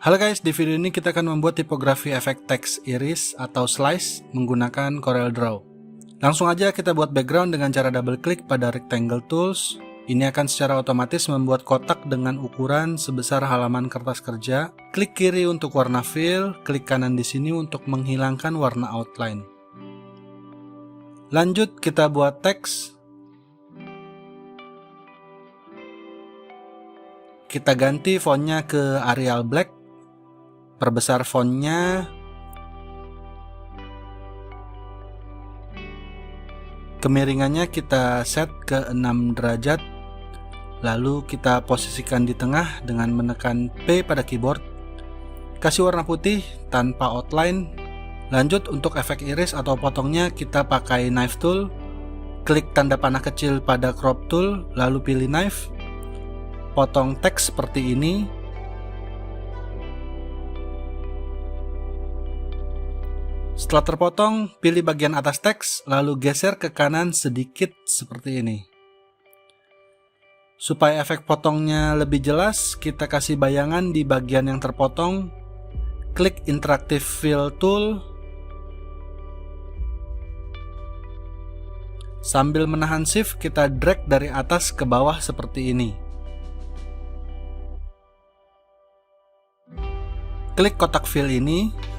Halo guys, di video ini kita akan membuat tipografi efek teks iris atau slice menggunakan CorelDRAW. Langsung aja kita buat background dengan cara double klik pada rectangle tools. Ini akan secara otomatis membuat kotak dengan ukuran sebesar halaman kertas kerja. Klik kiri untuk warna fill, klik kanan di sini untuk menghilangkan warna outline. Lanjut kita buat teks. Kita ganti fontnya ke Arial Black. Perbesar fontnya. Kemiringannya kita set ke 6 derajat. Lalu kita posisikan di tengah dengan menekan P pada keyboard. Kasih warna putih tanpa outline. Lanjut untuk efek iris atau potongnya kita pakai knife tool. Klik tanda panah kecil pada crop tool, lalu pilih knife. Potong teks seperti ini. Setelah terpotong, pilih bagian atas teks, lalu geser ke kanan sedikit seperti ini. Supaya efek potongnya lebih jelas, kita kasih bayangan di bagian yang terpotong. Klik Interactive Fill Tool. Sambil menahan Shift, kita drag dari atas ke bawah seperti ini. Klik kotak fill ini.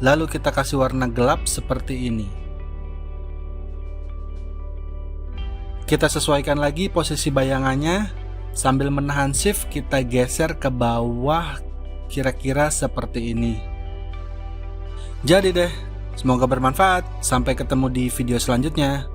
Lalu kita kasih warna gelap seperti ini. Kita sesuaikan lagi posisi bayangannya. Sambil menahan shift kita geser ke bawah kira-kira seperti ini. Jadi deh, semoga bermanfaat. Sampai ketemu di video selanjutnya.